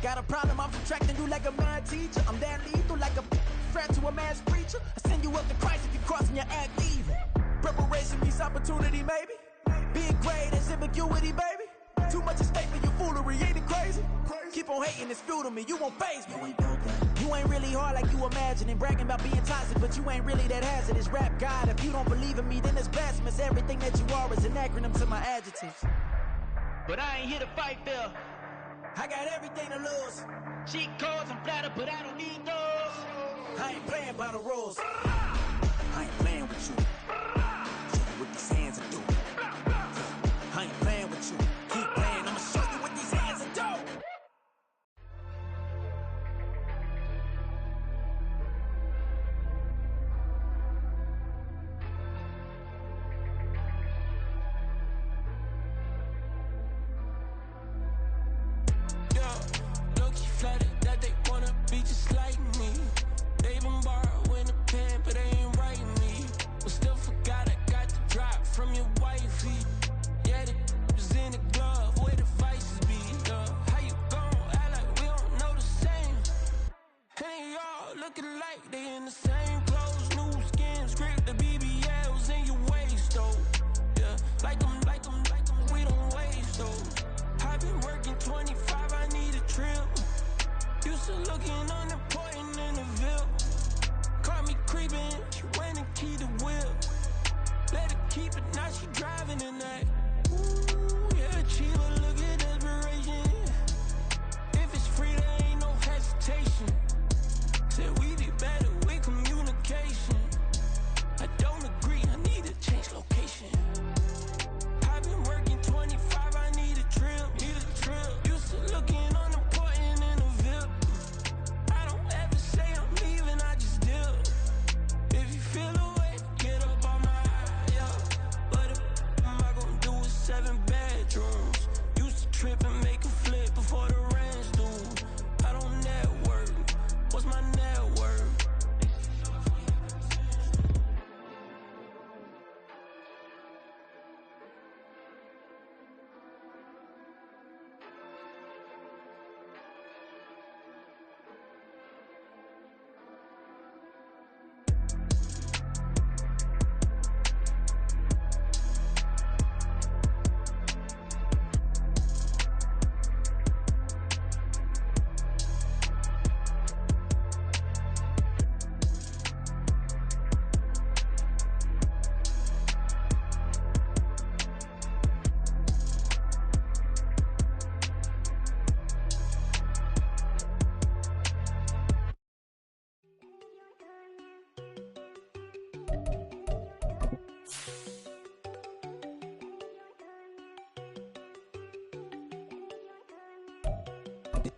Got a problem, I'm subtracting you like a mad teacher. I'm damn lethal like a threat to a mass preacher. I send you up to Christ if you crossing your act evil. Preparation meets opportunity, maybe. Big grade is ambiguity, baby. Too much at stake for your foolery, ain't it crazy? Keep on hating, it's fuel to me, you won't phase me. You ain't really hard like you imagine and bragging about being toxic, but you ain't really that hazardous. Rap God, if you don't believe in me, then it's blasphemous. Everything that you are is an acronym to my adjectives. But I ain't here to fight, Phil. I got everything to lose. Cheat codes, I'm flattered, but I don't need those. I ain't playing by the rules. I ain't playing with you. Show you what these hands are doing. I ain't playing with you. Keep playing, I'ma show you what these hands are doing. Flattered that they wanna be just like me. They been borrowing a pen, but they ain't writing me. But still forgot I got the drop from your wifey. Yeah, the was in the glove, where the vices be. How you gon' act like we don't know the same? Hey, y'all looking like they in the same clothes, new skins, grip the BBLs in your waist, though. Yeah, like them, we don't waste those. I've been working 25, I need a trip. Used to looking unimportant in the Ville. Caught me creeping, she went and keyed the wheel. Let her keep it, now she driving in that. Ooh, yeah, Chiva, look at desperation. If it's free, there ain't no hesitation. Said we be better with communication. I don't agree, I need to change location. I've been working 25, I need a trip. Used to looking unimportant in the Ville. I don't ever say I'm leaving, I just dip. If you feel away, get up on my yeah. But if am I gonna do with 7 bedrooms? Used to trip and make a flip before the rent's due. I don't network. What's my net worth?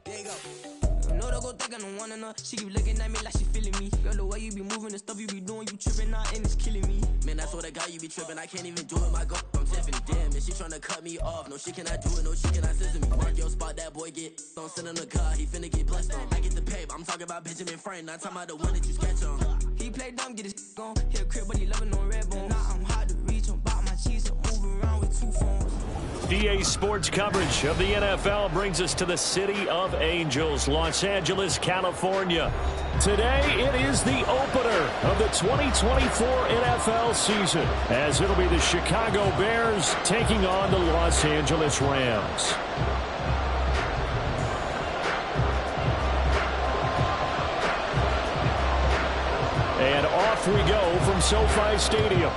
There you go. I know they gon' think I don't wanna know. She keep looking at me like she feeling me. Girl, the way you be moving, the stuff you be doing, you tripping out and it's killing me. Man, that's what I got, you be tripping. I can't even do it, my girl, I'm Tiffany. Damn, and she tryna cut me off. No, she cannot do it, no, she cannot scissor me. Mark your spot, that boy get don't send him the car, he finna get blessed on. I get the pay, but I'm talking about Benjamin Franklin, not talking about the one that you sketch on. He play dumb, get his gone. Hit a crib, but he loving on red bone. Now I'm hard to reach, I'm about my cheese, I'm moving around with 2 phones. DA Sports coverage of the NFL brings us to the City of Angels, Los Angeles, California. Today, it is the opener of the 2024 NFL season, as it'll be the Chicago Bears taking on the Los Angeles Rams. And off we go from SoFi Stadium.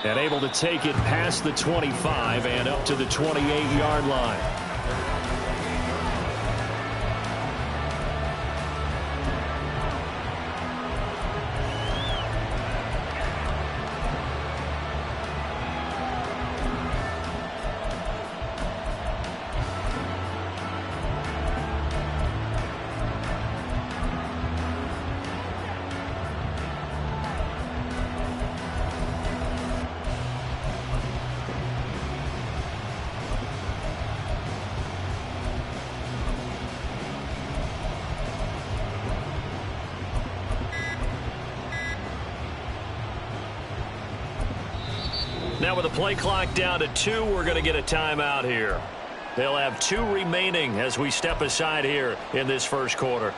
And able to take it past the 25 and up to the 28-yard line. Now with the play clock down to 2, we're going to get a timeout here. They'll have 2 remaining as we step aside here in this first quarter.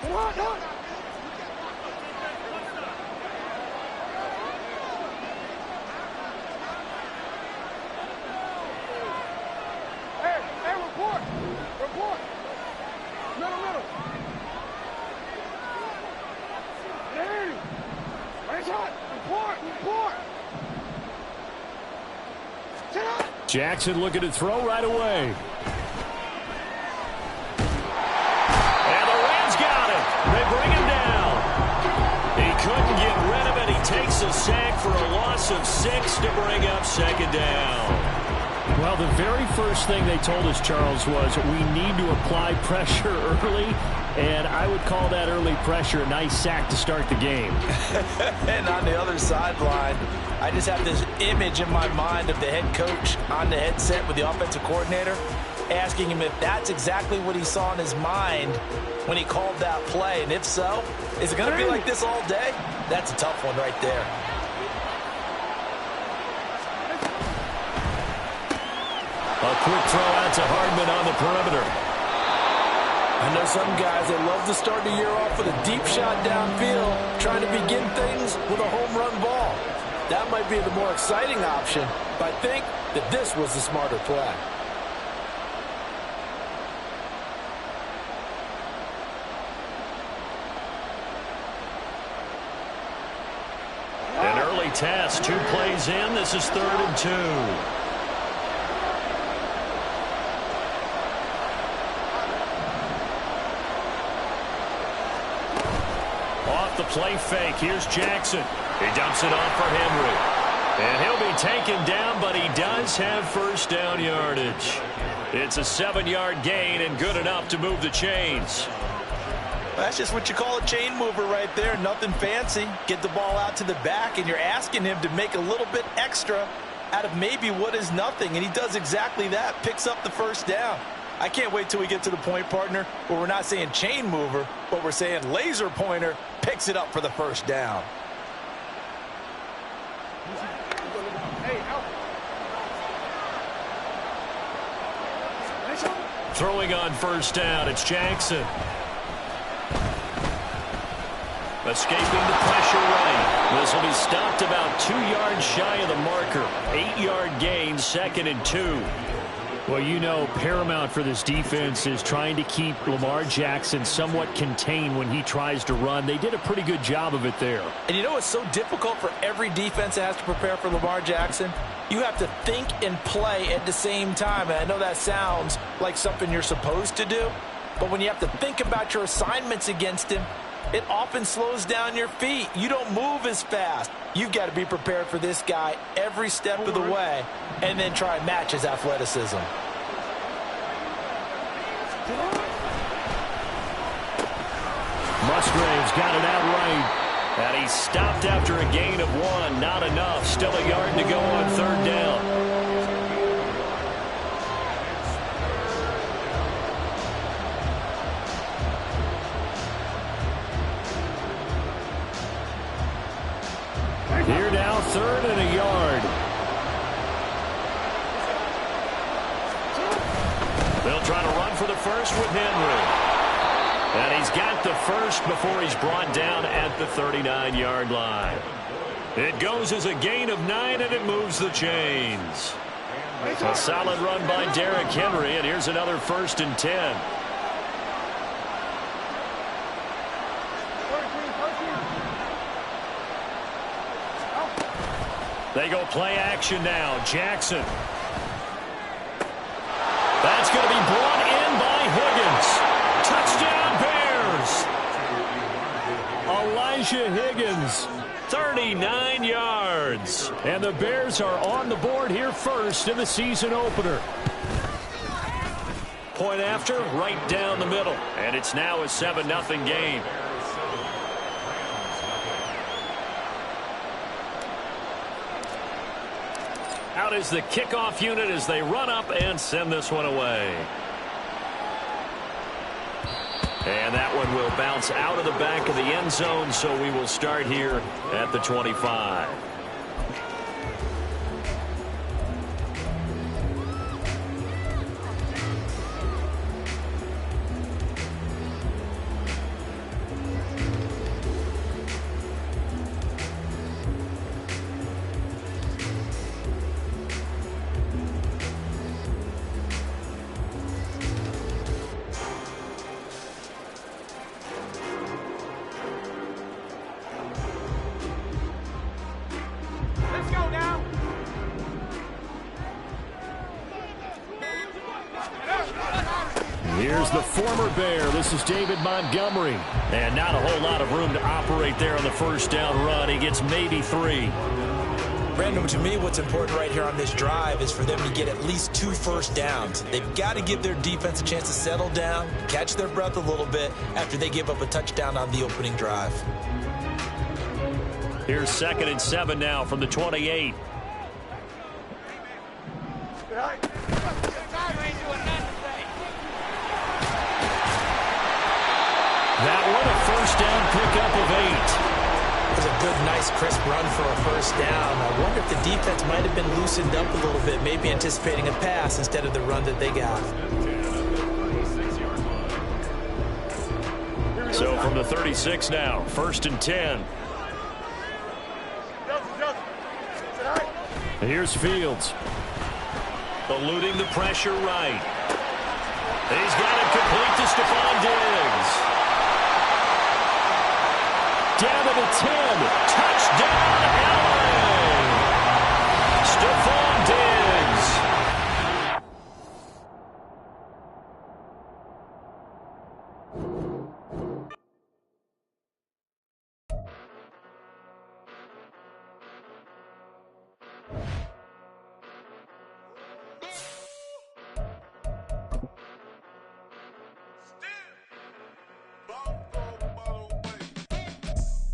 Come on, come on. Hey, report. Report. Middle. Hey, raise up. Report. Sit up. Jackson looking to throw right away. They bring him down. He couldn't get rid of it. He takes a sack for a loss of 6 to bring up second down. Well, the very first thing they told us, Charles, was we need to apply pressure early, and I would call that early pressure a nice sack to start the game. And on the other sideline, I just have this image in my mind of the head coach on the headset with the offensive coordinator, asking him if that's exactly what he saw in his mind when he called that play. And if so, is it going to be like this all day? That's a tough one right there. A quick throw out to Hardman on the perimeter. I know some guys that love to start the year off with a deep shot downfield, trying to begin things with a home run ball. That might be the more exciting option, but I think that this was the smarter play. An early test, 2 plays in. This is 3rd and 2. Off the play fake, here's Jackson. He dumps it off for Henry. And he'll be taken down, but he does have first down yardage. It's a 7-yard gain and good enough to move the chains. That's just what you call a chain mover right there. Nothing fancy. Get the ball out to the back, and you're asking him to make a little bit extra out of maybe what is nothing, and he does exactly that, picks up the first down. I can't wait till we get to the point, partner, where we're not saying chain mover, but we're saying laser pointer picks it up for the first down. Throwing on first down, it's Jackson. Escaping the pressure right. This will be stopped about 2 yards shy of the marker. 8-yard gain, 2nd and 2. Well, you know, paramount for this defense is trying to keep Lamar Jackson somewhat contained when he tries to run. They did a pretty good job of it there. And you know it's so difficult for every defense that has to prepare for Lamar Jackson? You have to think and play at the same time. And I know that sounds like something you're supposed to do, but when you have to think about your assignments against him, it often slows down your feet. You don't move as fast. You've got to be prepared for this guy every step of the way and then try and match his athleticism. Musgrave's got it out right. And he stopped after a gain of 1. Not enough. Still a yard to go on 3rd down. Here now, 3rd and a yard. They'll try to run for the first with Henry. And he's got the first before he's brought down at the 39-yard line. It goes as a gain of 9, and it moves the chains. A solid run by Derrick Henry, and here's another 1st and 10. They go play action now. Jackson. That's going to be brought in by Higgins. Touchdown, Bears. Elijah Higgins, 39 yards. And the Bears are on the board here first in the season opener. Point after, right down the middle. And it's now a 7-0 game. Out is the kickoff unit as they run up and send this one away. And that one will bounce out of the back of the end zone, so we will start here at the 25. Here's the former Bear. This is David Montgomery. And not a whole lot of room to operate there on the first down run. He gets maybe 3. Brandon, to me, what's important right here on this drive is for them to get at least 2 first downs. They've got to give their defense a chance to settle down, catch their breath a little bit after they give up a touchdown on the opening drive. Here's 2nd and 7 now from the 28. That one, a first down pickup of 8. It was a good, nice, crisp run for a first down. I wonder if the defense might have been loosened up a little bit, maybe anticipating a pass instead of the run that they got. So from the 36 now, 1st and 10. And here's Fields. Eluding the pressure right. He's got it complete to Stephon Diggs. Down to the 10. Touchdown, LA! Stephon Diggs.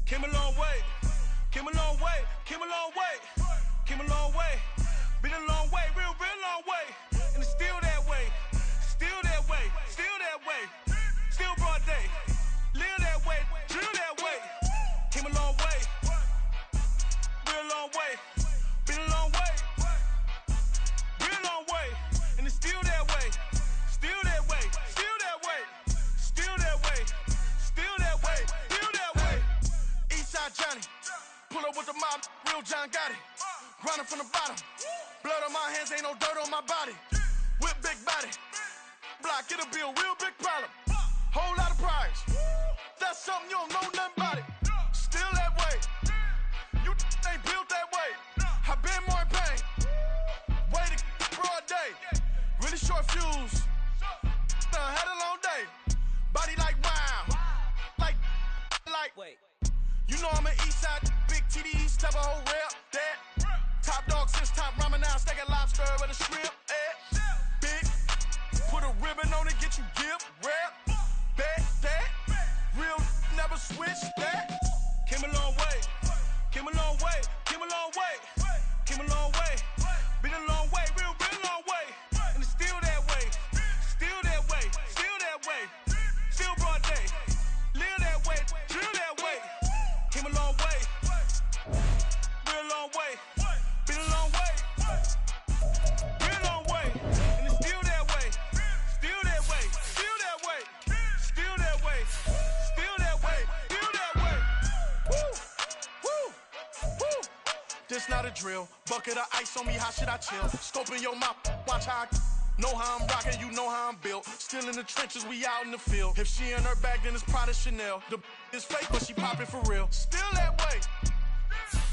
Came a long way, came a long way, came a long way, came a long way, been a long way, real long way, and it's still that way, still that way, still that way, still broad day, live that way, drill that way, came a long way, real long way, been a long way, real long way, and it's still that way, still that way, still that way, still that way, still that way, still that way. Eastside Johnny, pull up with the mob, real John got it. Grinding from the bottom, blood on my hands, ain't no dirt on my body. Whip big body, block, it'll be a real big problem. Whole lot of prize, that's something you don't know nothing about it. Still that way, you ain't built that way. I been more in pain, way to broad day. Really short fuse, had a long day. Body like wow, like. Wait. You know I'm an Eastside, big TDs, type of whole rep, that. Top dog since top ramen now, steak and lobster with a shrimp, Big, put a ribbon on it, get you give, rep, bet, that. Real, never switch, that. Came a long way, came a long way, came a long way, came a long way. Been a long way, real long way. And it's still that way, still that way, still that way. Still broad day, live that way, drill that way. Came a long way, real long way, been a long way, real long way, and it's still that way, still that way, still that way, still that way, still that way, still that way. Woo, woo, woo. This not a drill, bucket of ice on me, how should I chill? Scoping your mouth, watch how I know how I'm rocking, you know how I'm built. Still in the trenches, we out in the field. If she in her bag, then it's Prada Chanel. The is fake, but she poppin' for real. Still that way.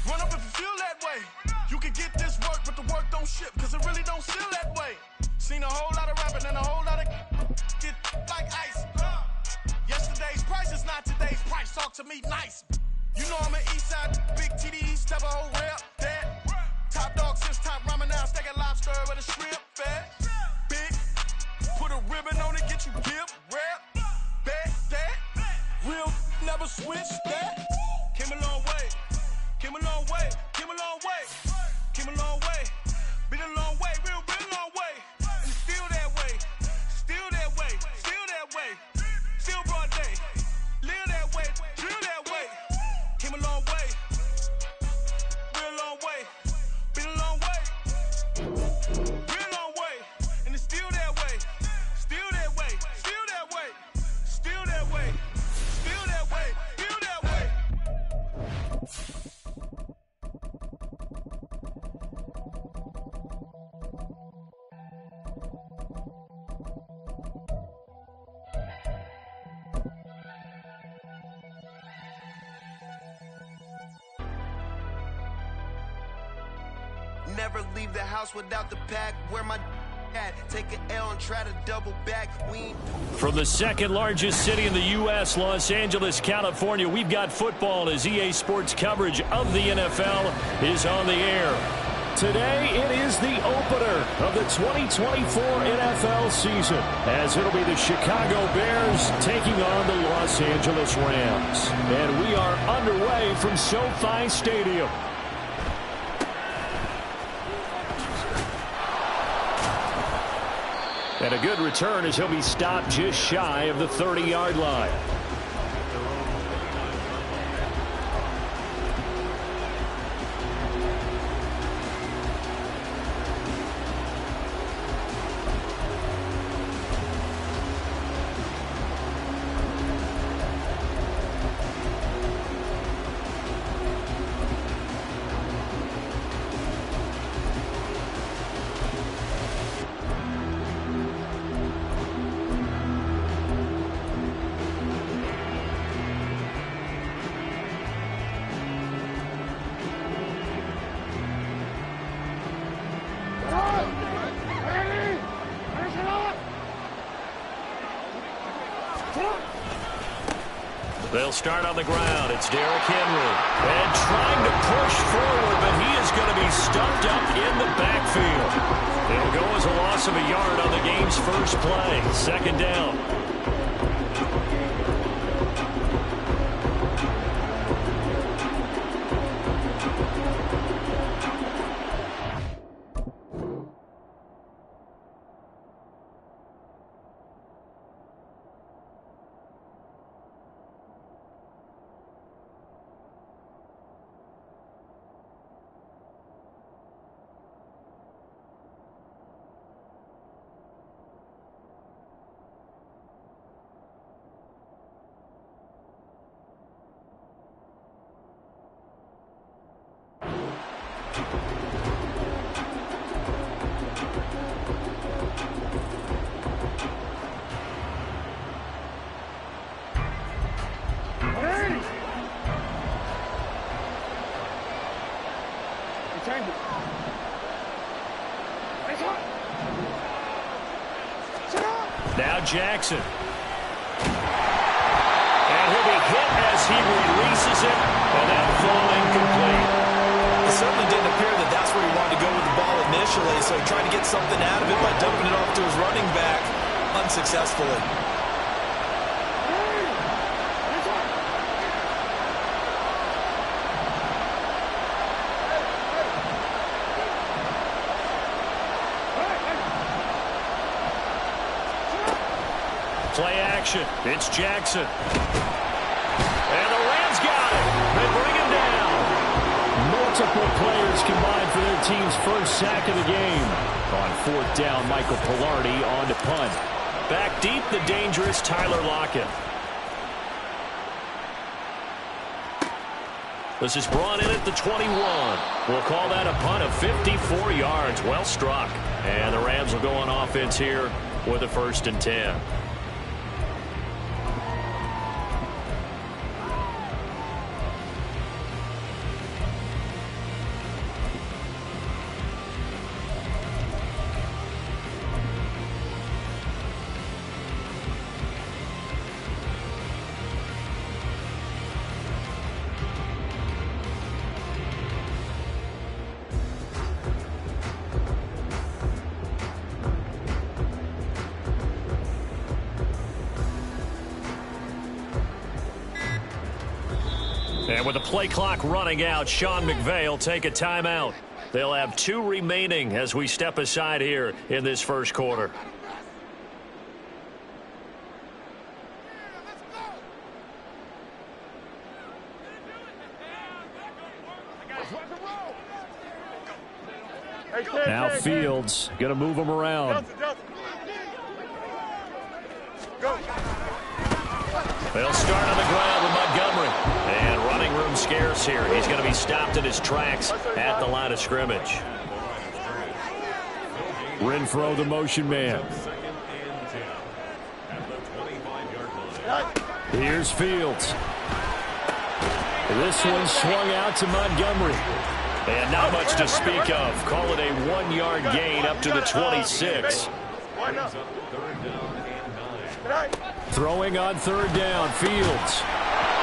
Run up if you feel that way. You can get this work, but the work don't ship, cause it really don't feel that way. Seen a whole lot of rapping and a whole lot of get like ice. Yesterday's price is not today's price. Talk to me nice. You know I'm an Eastside, big TDs, step a whole rep, that. Top dog since top ramen now, steak and lobster with a shrimp, fat. Big, put a ribbon on it, get you give, rep, bet, that. Real, never switch, that. Came a long way, came a long way, came a long way, came a long way. Been a long way, real long way. And it's still that way, still that way, still that way. Still broad day. Never leave the house without the pack. Where my at? Take an L and try to double back. From the second largest city in the U.S., Los Angeles, California, we've got football as EA Sports coverage of the NFL is on the air. Today, it is the opener of the 2024 NFL season, as it'll be the Chicago Bears taking on the Los Angeles Rams. And we are underway from SoFi Stadium. And a good return as he'll be stopped just shy of the 30-yard line. They'll start on the ground. It's Derrick Henry. And trying to push forward, but he is going to be stuffed up in the backfield. It'll go as a loss of a yard on the game's first play. Second down. Now Jackson. And he'll be hit as he releases it, and that ball incomplete. It certainly didn't appear that that's where he wanted to go with the ball initially, so he tried to get something out of it by dumping it off to his running back unsuccessfully. Play action. It's Jackson. And the Rams got it. They bring him down. Multiple players combined for their team's first sack of the game. On fourth down, Michael Pilardi on to punt. Back deep, the dangerous Tyler Lockett. This is brought in at the 21. We'll call that a punt of 54 yards. Well struck. And the Rams will go on offense here with a 1st and 10. And with the play clock running out, Sean McVay will take a timeout. They'll have 2 remaining as we step aside here in this first quarter. Now Fields going to move them around. They'll start on the ground with Montgomery. And running room scarce pass here. He's going to be stopped in his tracks at the line of scrimmage. Renfro, the motion man. Here's Fields. This one swung out to Montgomery. And not much to speak of. Call it a 1-yard gain up to the 26. Throwing on third down, Fields.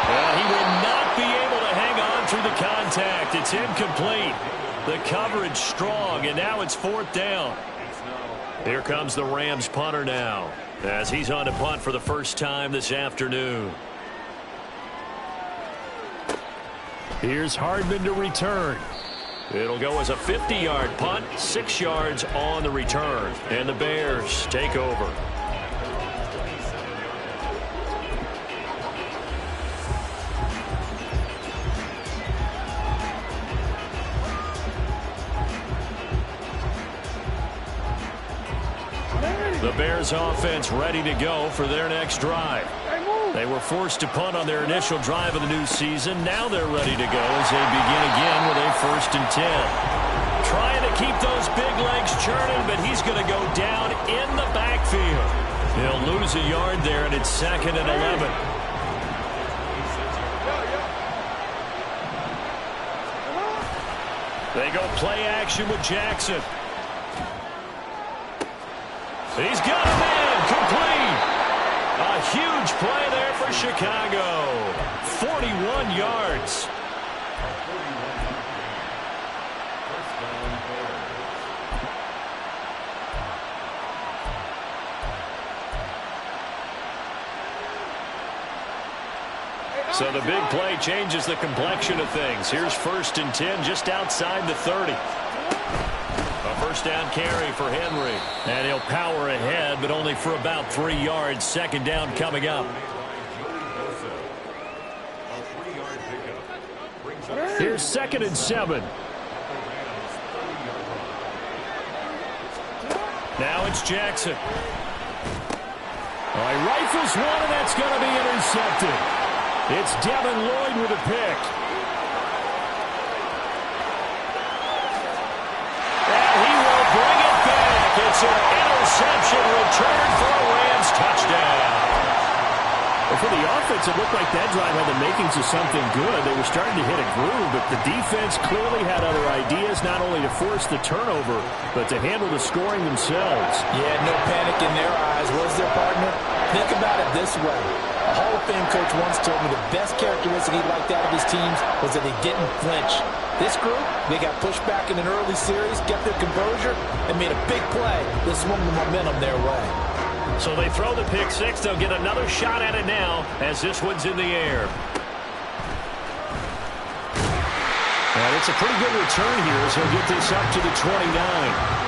He will not be able to hang on through the contact. It's incomplete. The coverage strong, and now it's fourth down. Here comes the Rams punter now, as he's on to punt for the first time this afternoon. Here's Hardman to return. It'll go as a 50-yard punt, 6 yards on the return. And the Bears take over. The Bears offense ready to go for their next drive. They were forced to punt on their initial drive of the new season. Now they're ready to go as they begin again with a 1st and 10. Trying to keep those big legs churning, but he's going to go down in the backfield. He'll lose a yard there, and it's 2nd and 11. They go play action with Jackson. He's got a man complete. A huge play there for Chicago. 41 yards. So the big play changes the complexion of things. Here's 1st and 10 just outside the 30. A first down carry for Henry. And he'll power ahead, but only for about 3 yards. 2nd down coming up. Here's 2nd and 7. Now it's Jackson. He rifles one, and that's going to be intercepted. It's Devin Lloyd with a pick. It's an interception return for a Rams touchdown. Well, for the offense, it looked like that drive had the makings of something good. They were starting to hit a groove, but the defense clearly had other ideas, not only to force the turnover, but to handle the scoring themselves. Yeah, no panic in their eyes. Was their partner? Think about it this way. A Hall of Fame coach once told me the best characteristic he liked out of his teams was that they didn't flinch. This group, they got pushed back in an early series, kept their composure, and made a big play that swung the momentum their way. So they throw the pick six. They'll get another shot at it now as this one's in the air. And it's a pretty good return here as he'll get this up to the 29.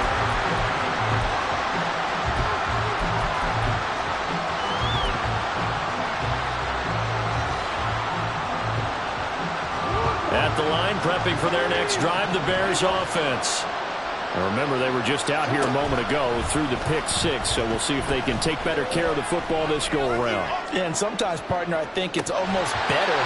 At the line, prepping for their next drive, the Bears offense. Now remember, they were just out here a moment ago through the pick six, so we'll see if they can take better care of the football this go-around. Yeah, and sometimes, partner, I think it's almost better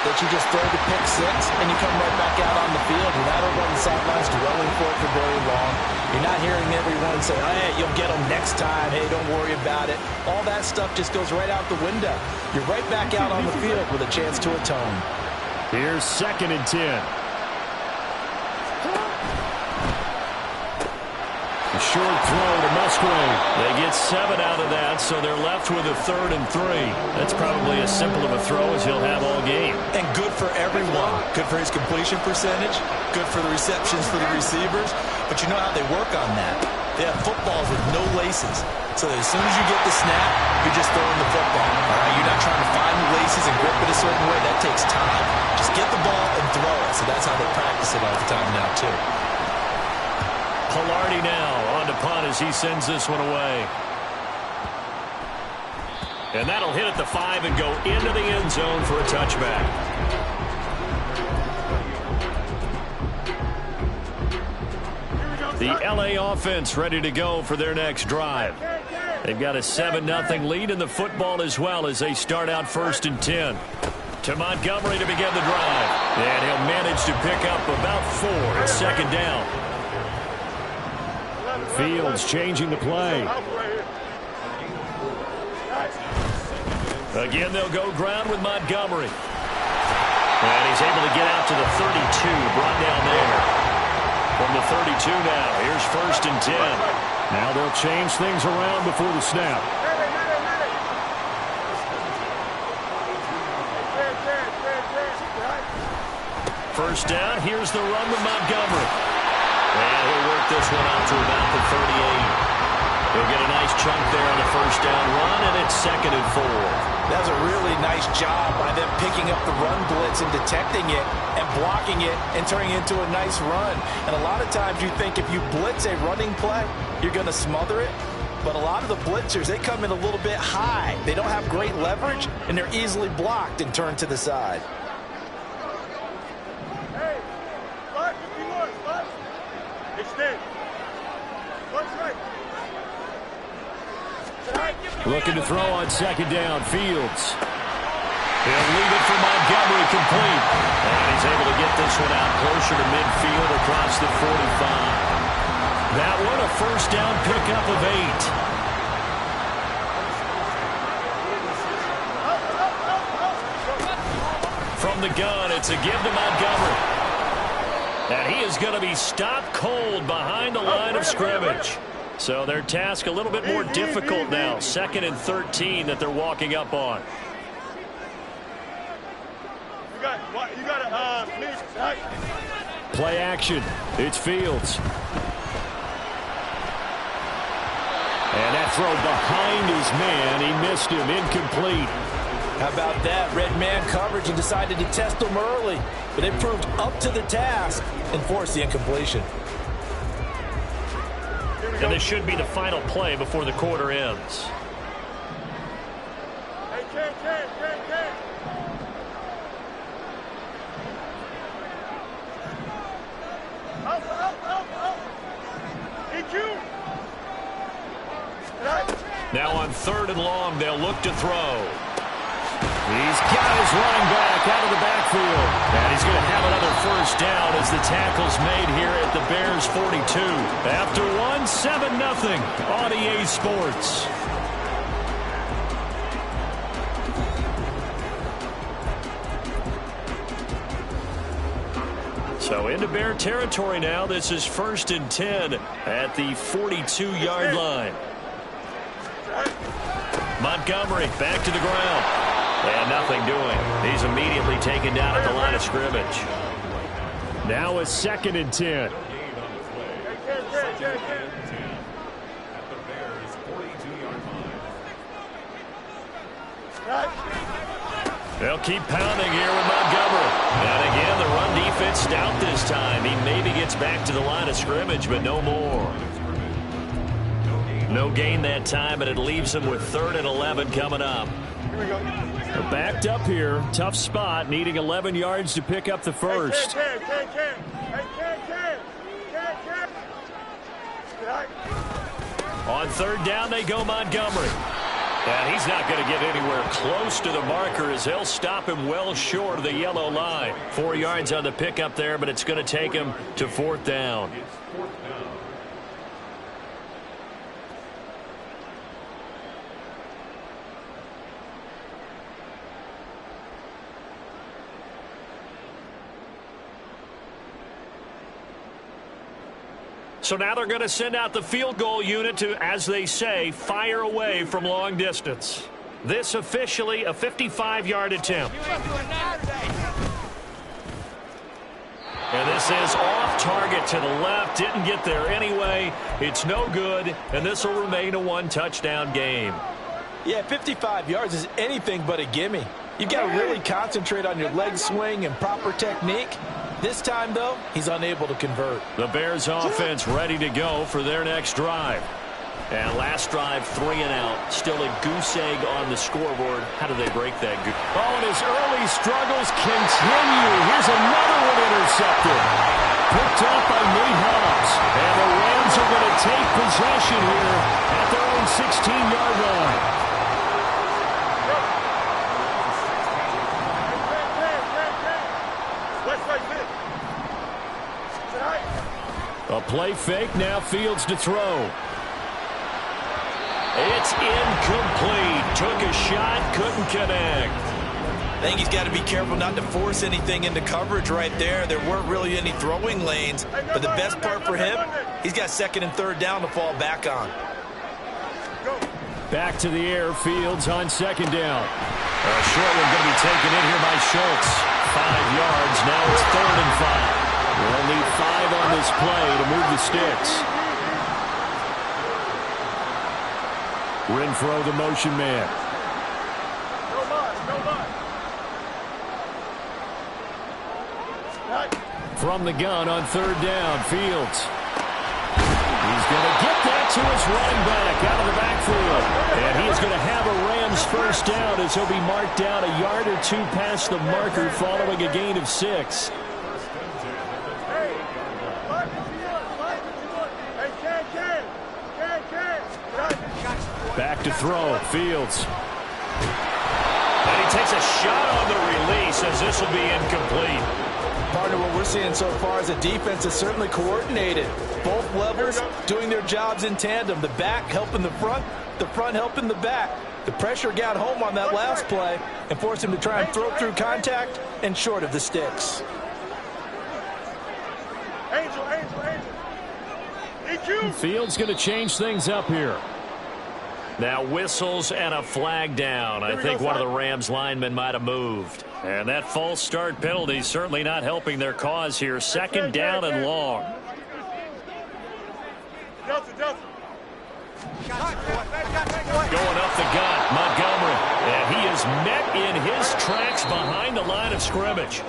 that you just throw the pick six and you come right back out on the field. You're not over on the sidelines dwelling for it for very long. You're not hearing everyone say, oh, hey, you'll get them next time. Hey, don't worry about it. All that stuff just goes right out the window. You're right back out on the field with a chance to atone. Here's 2nd and 10. A short throw to Musgrave. They get 7 out of that, so they're left with a 3rd and 3. That's probably as simple of a throw as he'll have all game. And good for everyone. Good for his completion percentage. Good for the receptions for the receivers. But you know how they work on that. They have footballs with no laces. So that as soon as you get the snap, you're just throwing the football. All right? You're not trying to find the laces and grip it a certain way. That takes time. Just get the ball and throw it. So that's how they practice it all the time now, too. Pilardi now on to punt as he sends this one away. And that'll hit at the 5 and go into the end zone for a touchback. The LA offense ready to go for their next drive. They've got a 7-0 lead in the football as well as they start out 1st and 10. To Montgomery to begin the drive. And he'll manage to pick up about 4. It's second down. Fields changing the play. Again, they'll go ground with Montgomery. And he's able to get out to the 32. Brought down there. From the 32 now. Here's first and 10. Now they'll change things around before the snap. First down, here's the run with Montgomery. And he'll work this one out to about the 38. He'll get a nice chunk there on the first down run, and it's second and 4. That's a really nice job by them picking up the run blitz and detecting it and blocking it and turning it into a nice run. And a lot of times you think if you blitz a running play, you're going to smother it. But a lot of the blitzers, they come in a little bit high. They don't have great leverage, and they're easily blocked and turned to the side. Hey, 551, 5. Extend. What's right? Looking to throw on second down. Fields. He'll leave it for Montgomery, complete. And he's able to get this one out closer to midfield across the 45. That one a first down pickup of 8. From the gun, it's a give to Montgomery. And he is going to be stopped cold behind the line of scrimmage. So their task a little bit more difficult now. Second and 13 that they're walking up on. You got to Play action. It's Fields. And that throw behind his man. He missed him. Incomplete. How about that? Red man coverage and decided to test them early. But they proved up to the task and forced the incompletion. And this should be the final play before the quarter ends. Hey, Ken. Out. EQ. Now on third and long, they'll look to throw. He's got his running back out of the backfield. And he's going to have another first down as the tackle's made here at the Bears 42. After 7-0 on EA Sports. So into Bear territory now. This is first and 10 at the 42-yard line. Montgomery back to the ground. And nothing doing. He's immediately taken down at the line of scrimmage. Now a second and 10. They'll keep pounding here with Montgomery. And again, the run defense stout this time. He maybe gets back to the line of scrimmage, but no more. No gain that time, and it leaves him with 3rd and 11 coming up. Here we go. They're backed up here. Tough spot, needing 11 yards to pick up the first. Ken. On third down, they go Montgomery. And he's not going to get anywhere close to the marker as he'll stop him well short of the yellow line. 4 yards on the pickup there, but it's going to take him to 4th down. So now they're going to send out the field goal unit to, as they say, fire away from long distance. This officially a 55-yard attempt. And this is off target to the left. Didn't get there anyway. It's no good, and this will remain a 1-touchdown game. Yeah, 55 yards is anything but a gimme. You've got to really concentrate on your leg swing and proper technique. This time, though, he's unable to convert. The Bears offense ready to go for their next drive. And last drive, 3 and out. Still a goose egg on the scoreboard. How do they break that? Oh, and his early struggles continue. Here's another one intercepted. Picked up by Nate Hobbs. And the Rams are going to take possession here at their own 16-yard line. A play fake, now Fields to throw. It's incomplete. Took a shot, couldn't connect. I think he's got to be careful not to force anything into coverage right there. There weren't really any throwing lanes, but the best part for him, he's got second and third down to fall back on. Back to the air, Fields on second down. A short one going to be taken in here by Schultz. 5 yards, now it's 3rd and 5. We'll need 5 on this play to move the sticks. Renfro, the motion man. From the gun on 3rd down, Fields. He's going to get that to his running back out of the backfield. And he is going to have a Rams first down as he'll be marked down a yard or 2 past the marker following a gain of 6. Back to throw, Fields. And he takes a shot on the release as this will be incomplete. Partner, what we're seeing so far is a defense that's certainly coordinated. Both levels doing their jobs in tandem. The back helping the front helping the back. The pressure got home on that last play and forced him to try and throw through contact and short of the sticks. Fields going to change things up here. Now whistles and a flag down. I think one of the Rams linemen might have moved. And that false start penalty certainly not helping their cause here. 2nd down and long. Going up the gut, Montgomery. And he is met in his tracks behind the line of scrimmage.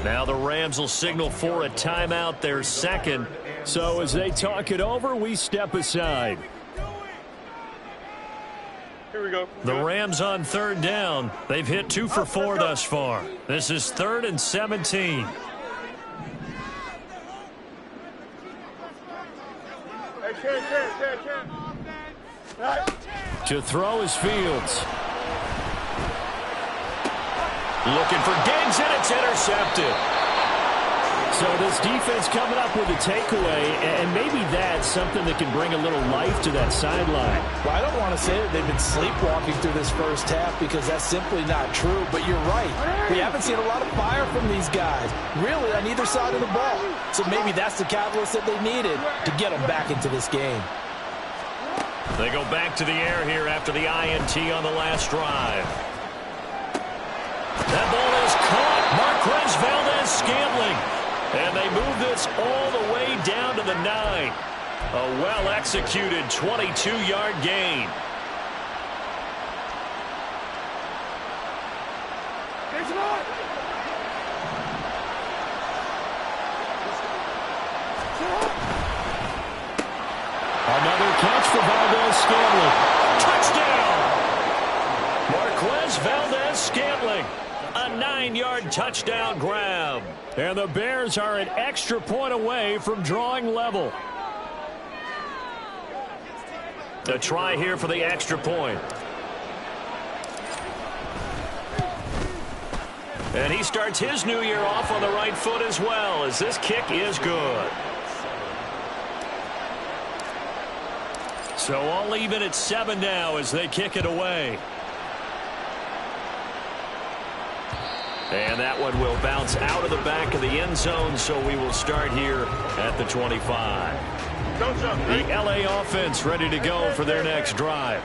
Now the Rams will signal for a timeout, their 2nd. So as they talk it over, we step aside. Here we go. The Rams on 3rd down. They've hit 2 for 4 thus far. This is 3rd and 17. To throw is Fields. Looking for Diggs, and it's intercepted. So this defense coming up with a takeaway, and maybe that's something that can bring a little life to that sideline. Well, I don't want to say that they've been sleepwalking through this first half because that's simply not true, but you're right. We haven't seen a lot of fire from these guys, really, on either side of the ball. So maybe that's the catalyst that they needed to get them back into this game. They go back to the air here after the INT on the last drive. That ball is caught. Marquez Valdez-Scantling. And they move this all the way down to the 9. A well-executed 22-yard gain. Another catch for Valdez-Scantling. Touchdown! Marquez Valdez-Scantling. A 9-yard touchdown grab. And the Bears are an extra point away from drawing level. A try here for the extra point. And he starts his new year off on the right foot as well, as this kick is good. So all even at 7 now as they kick it away. And that one will bounce out of the back of the end zone, so we will start here at the 25. The LA offense ready to go for their next drive.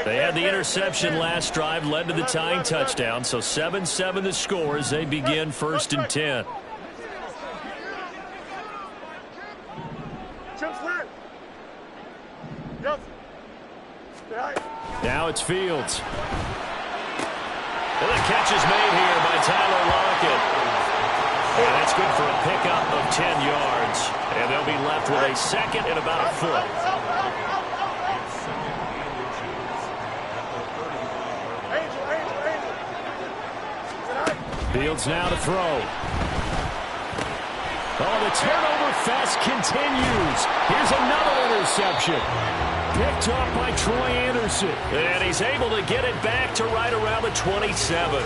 They had the interception last drive, led to the tying touchdown, so 7-7 the score as they begin 1st and 10. Now it's Fields. And the catch is made here by Tyler Lockett. And that's good for a pickup of 10 yards. And they'll be left with a 2nd and about a foot. Fields now to throw. Oh, the turnover fest continues. Here's another interception. Picked up by Troy Anderson. And he's able to get it back to right around the 27.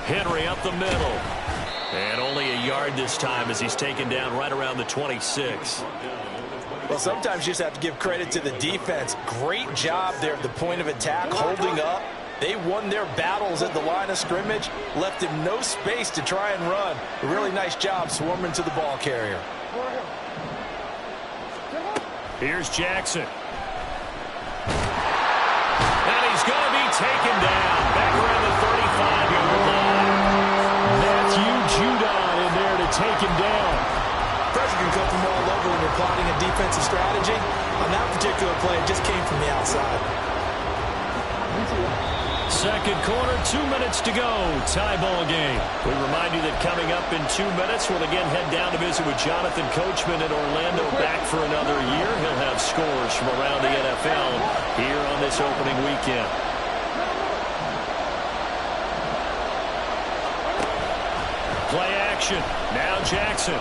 Henry up the middle. And only a yard this time as he's taken down right around the 26. Well, sometimes you just have to give credit to the defense. Great job there at the point of attack, holding up. They won their battles at the line of scrimmage, left him no space to try and run. A really nice job swarming to the ball carrier. Here's Jackson. And he's going to be taken down back around the 35-yard line. Matthew Judon in there to take him down. Pressure can come from all over when you're plotting a defensive strategy. On that particular play, it just came from the outside. Second quarter, 2 minutes to go. Tie ball game. We remind you that coming up in 2 minutes, we'll again head down to visit with Jonathan Coachman in Orlando, back for another year. He'll have scores from around the NFL here on this opening weekend. Play action. Now Jackson.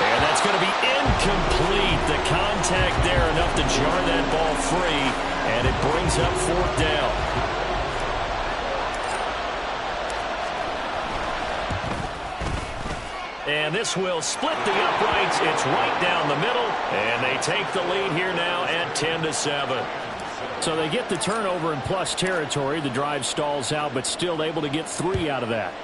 And that's going to be incomplete. The contact there enough to jar that ball free. And it brings up fourth down. And this will split the uprights. It's right down the middle. And they take the lead here now at 10-7. So they get the turnover in plus territory. The drive stalls out, but still able to get 3 out of that.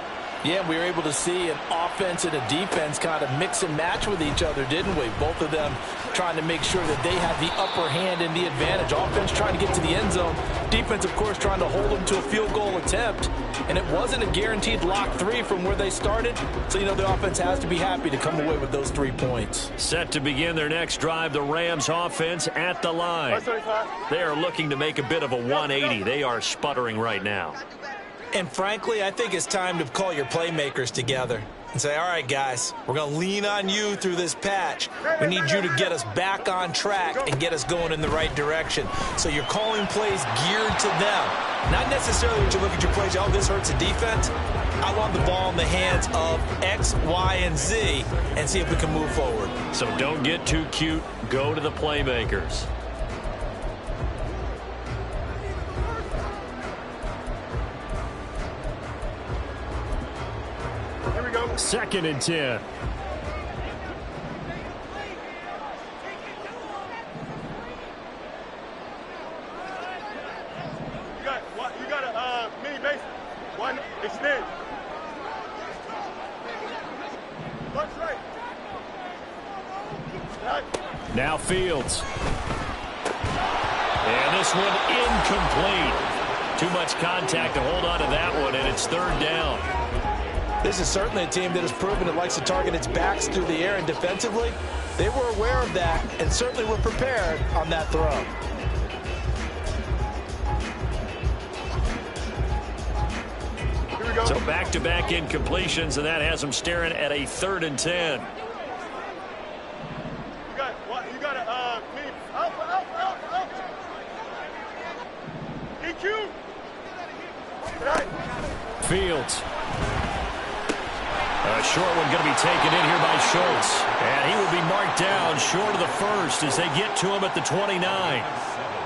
Yeah, we were able to see an offense and a defense kind of mix and match with each other, didn't we? Both of them trying to make sure that they had the upper hand and the advantage. Offense trying to get to the end zone. Defense, of course, trying to hold them to a field goal attempt. And it wasn't a guaranteed lock 3 from where they started. So, you know, the offense has to be happy to come away with those 3 points. Set to begin their next drive, the Rams offense at the line. They are looking to make a bit of a 180. They are sputtering right now. And frankly, I think it's time to call your playmakers together and say, all right, guys, we're going to lean on you through this patch. We need you to get us back on track and get us going in the right direction. So you're calling plays geared to them. Not necessarily when you look at your plays, oh, this hurts the defense. I want the ball in the hands of X, Y, and Z and see if we can move forward. So don't get too cute. Go to the playmakers. Second and 10. You got a mini base. One extend. Left, right. Now Fields. And this one incomplete. Too much contact to hold on to that one, and it's third down. This is certainly a team that has proven it likes to target its backs through the air, and defensively, they were aware of that and certainly were prepared on that throw. Here we go. So back-to-back incompletions, and that has them staring at a 3rd and 10. You got a mini. Out. EQ. Fields. A short one going to be taken in here by Schultz. And he will be marked down short of the first as they get to him at the 29.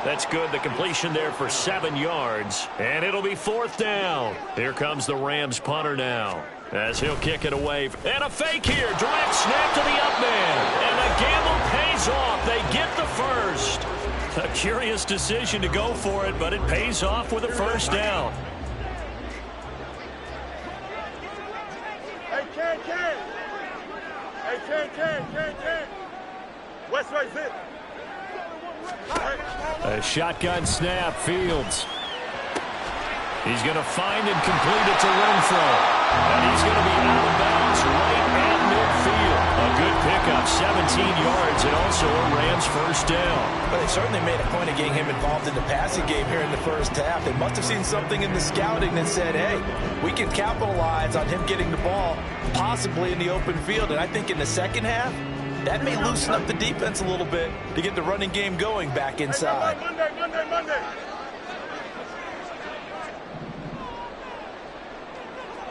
That's good. The completion there for 7 yards. And it'll be 4th down. Here comes the Rams punter now as he'll kick it away. And a fake here. Direct snap to the up man. And the gamble pays off. They get the first. A curious decision to go for it, but it pays off with a first down. Hey, West right zip. A shotgun snap, Fields. He's going to find and complete it to Renfro. And he's going to be out of bounds right at midfield. A good pickup, 17 yards, and also a Rams first down. But they certainly made a point of getting him involved in the passing game here in the first half. They must have seen something in the scouting that said, hey, we can capitalize on him getting the ball possibly in the open field. And I think in the second half, that may loosen up the defense a little bit to get the running game going back inside. Monday.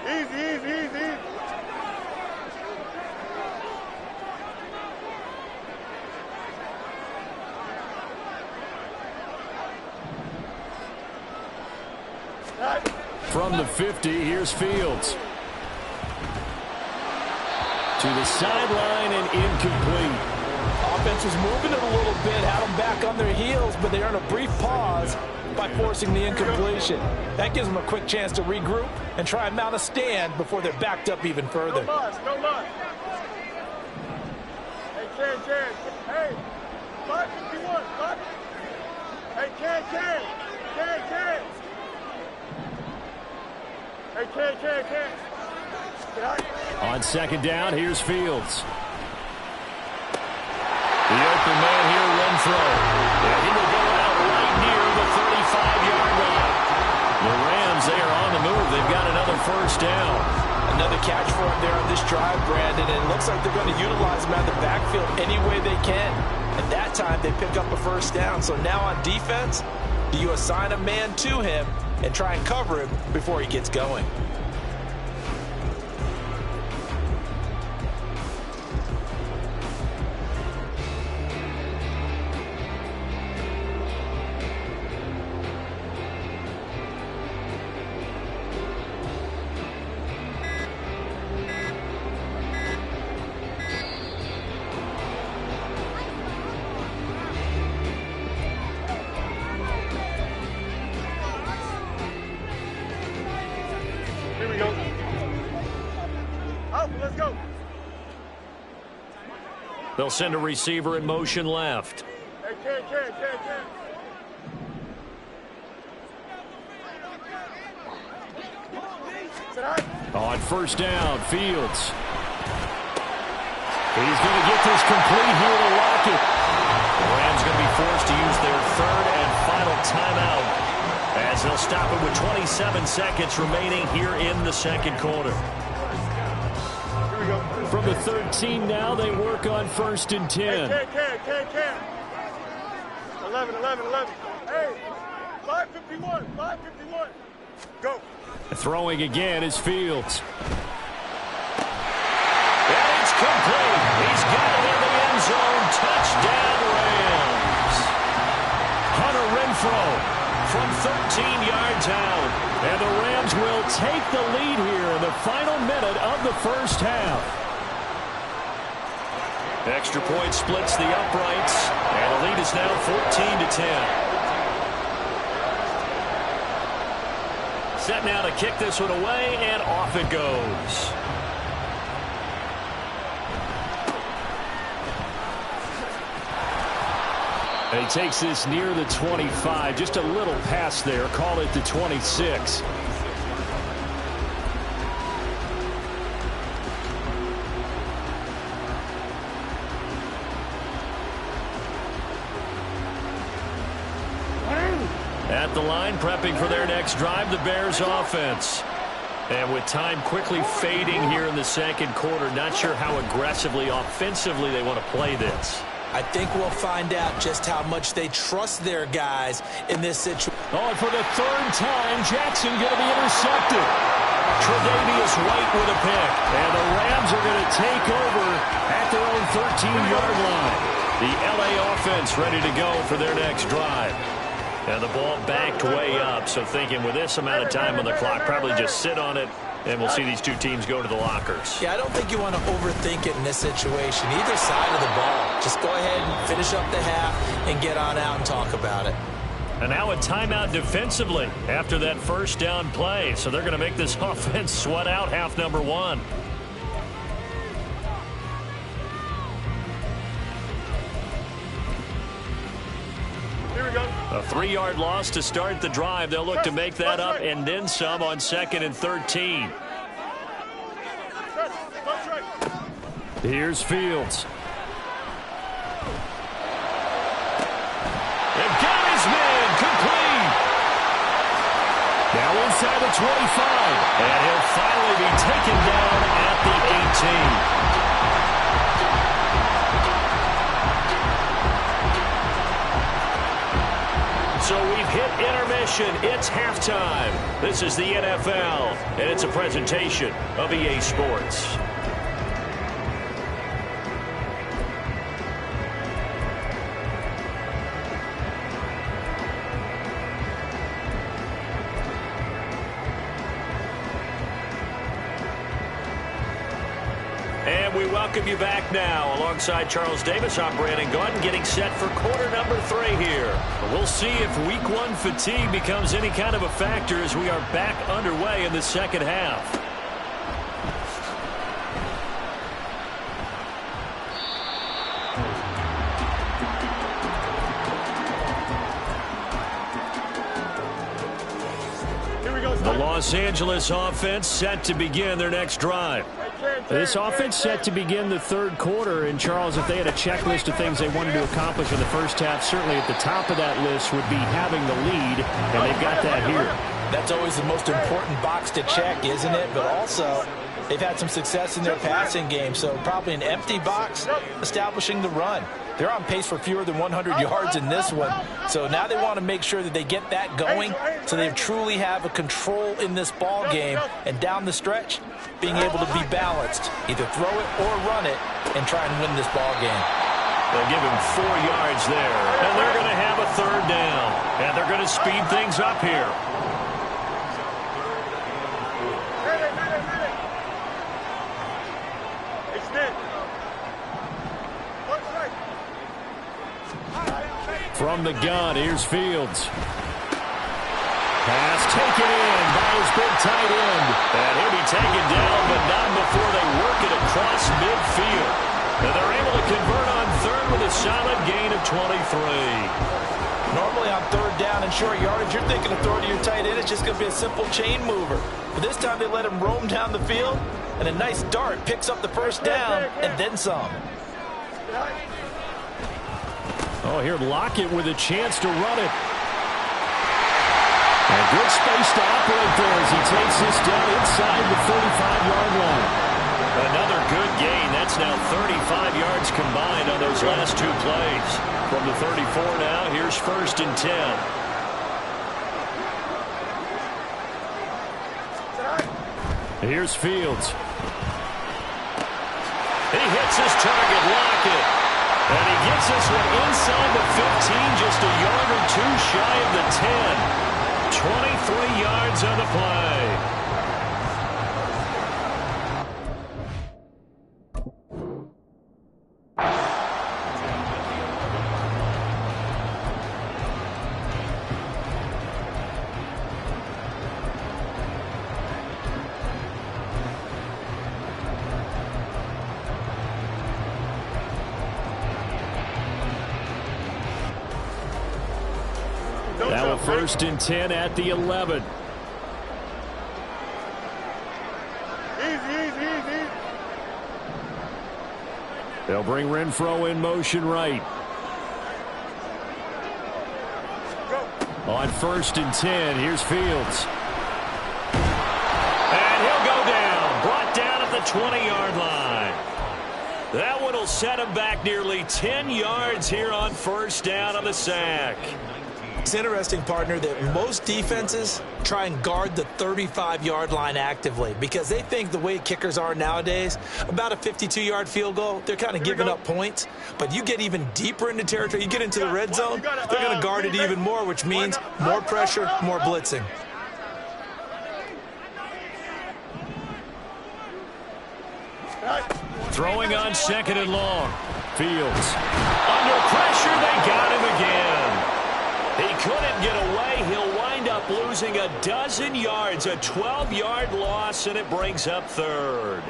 Easy. from the 50. Here's Fields. To the sideline and incomplete. Offense was moving it a little bit, had them back on their heels, but they earned a brief pause by forcing the incompletion. That gives them a quick chance to regroup and try and mount a stand before they're backed up even further. No loss. Hey, Ken. Hey, 551. Hey, Ken. Hey, Ken. Get out. On second down, here's Fields. The open man here, Renfro. And he will go out right near the 35-yard line. The Rams, they are on the move. They've got another first down. Another catch for him there on this drive, Brandon. And it looks like they're going to utilize him out of the backfield any way they can. At that time, they pick up a first down. So now on defense, do you assign a man to him and try and cover him before he gets going? Here we go. Up, let's go. They'll send a receiver in motion left. Hey, Ken. On first down, Fields. He's going to get this complete here to Lockett. The Rams going to be forced to use their third and final timeout as they'll stop it with 27 seconds remaining here in the second quarter. Here we go. From the 13 now, they work on first and 10. Hey, Ken. 11. Hey, 551. Go. Throwing again is Fields. And it's complete. He's got it in the end zone. Touchdown, Rams. Hunter Renfro from 13 yards out. And the Rams will take the lead here in the final minute of the first half. Extra point splits the uprights. And the lead is now 14-10. Set now to kick this one away, and off it goes. And he takes this near the 25. Just a little pass there. Call it the 26. At the line, prepping for their next drive, the Bears offense. And with time quickly fading here in the second quarter, not sure how aggressively, offensively they want to play this. I think we'll find out just how much they trust their guys in this situation. Oh, and for the third time, Jackson going to be intercepted. Tre'Davious White with a pick. And the Rams are going to take over at their own 13-yard line. The L.A. offense ready to go for their next drive. And the ball backed way up, so thinking with this amount of time on the clock, probably just sit on it, and we'll see these two teams go to the lockers. Yeah, I don't think you want to overthink it in this situation. Either side of the ball. Just go ahead and finish up the half and get on out and talk about it. And now a timeout defensively after that first down play. So they're going to make this offense sweat out half number one. Here we go. A 3-yard loss to start the drive. They'll look to make that up and then some on 2nd and 13. Here's Fields. They've got his man complete. Now inside the 25. And he'll finally be taken down at the 18. So we've hit intermission. It's halftime. This is the NFL, and it's a presentation of EA Sports. we welcome you back now. Alongside Charles Davis, I'm Brandon Gaudin, getting set for quarter number 3 here. We'll see if week 1 fatigue becomes any kind of a factor as we are back underway in the second half. The Los Angeles offense set to begin their next drive. This offense set to begin the third quarter, and Charles, if they had a checklist of things they wanted to accomplish in the first half, certainly at the top of that list would be having the lead, and they've got that here. That's always the most important box to check, isn't it? But also, they've had some success in their passing game, so probably an empty box establishing the run. They're on pace for fewer than 100 yards in this one, so now they want to make sure that they get that going so they truly have a control in this ball game, and down the stretch, being able to be balanced, either throw it or run it, and try and win this ball game. They'll give him 4 yards there, and they're going to have a third down, and they're going to speed things up here. From the gun, here's Fields. Pass taken in by his big tight end. And he'll be taken down, but not before they work it across midfield. And they're able to convert on third with a solid gain of 23. Normally on third down and short yardage, you're thinking of throwing to your tight end. It's just going to be a simple chain mover. But this time they let him roam down the field, and a nice dart picks up the first down and then some. Oh, here Lockett with a chance to run it. And good space to operate there as he takes this down inside the 35-yard line. Another good gain. That's now 35 yards combined on those last 2 plays. From the 34 now, here's 1st and 10. Here's Fields. He hits his target, Lockett. And he gets this one inside the 15, just a yard or 2 shy of the 10. 23 yards on the play. Now a 1st and 10 at the 11. Easy. They'll bring Renfro in motion right. On 1st and 10, here's Fields. And he'll go down. Brought down at the 20-yard line. That one will set him back nearly 10 yards here on 1st down on the sack. It's interesting, partner, that most defenses try and guard the 35-yard line actively because they think the way kickers are nowadays, about a 52-yard field goal, they're kind of giving up points. But you get even deeper into territory, you get into the red zone, they're going to guard it even more, which means more pressure, more blitzing. Throwing on 2nd and long. Fields. Under pressure, they got him again. He couldn't get away. He'll wind up losing a dozen yards, a 12-yard loss, and it brings up 3rd.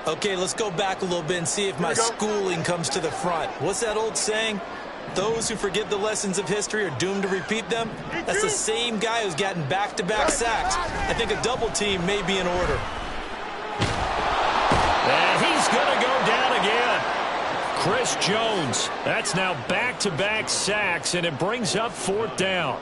Okay, let's go back a little bit and see if my schooling comes to the front. What's that old saying? Those who forget the lessons of history are doomed to repeat them. That's the same guy who's gotten back-to-back sacks. I think a double team may be in order. And he's going to go down again. Chris Jones. That's now back-to-back sacks, and it brings up 4th down.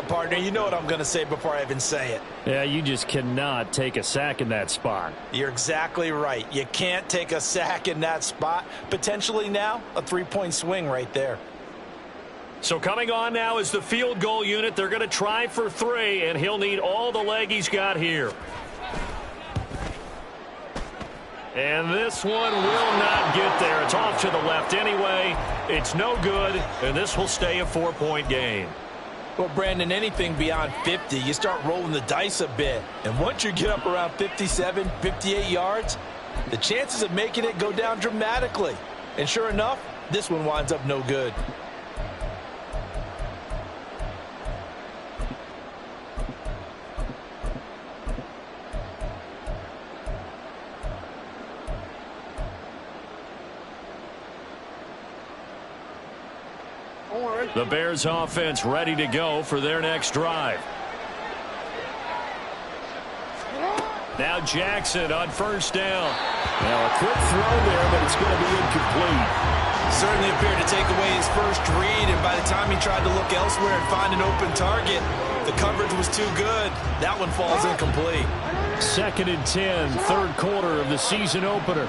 Partner, you know what I'm going to say before I even say it. Yeah, you just cannot take a sack in that spot. You're exactly right. You can't take a sack in that spot. Potentially now, a 3-point swing right there. So coming on now is the field goal unit. They're going to try for 3, and he'll need all the leg he's got here. And this one will not get there. It's off to the left anyway. It's no good, and this will stay a 4-point game. Well, Brandon, anything beyond 50, you start rolling the dice a bit. And once you get up around 57, 58 yards, the chances of making it go down dramatically. And sure enough, this one winds up no good. The Bears offense ready to go for their next drive. Now Jackson on first down. Now a quick throw there, but it's going to be incomplete. Certainly appeared to take away his first read, and by the time he tried to look elsewhere and find an open target, the coverage was too good. That one falls incomplete. 2nd and 10, third quarter of the season opener.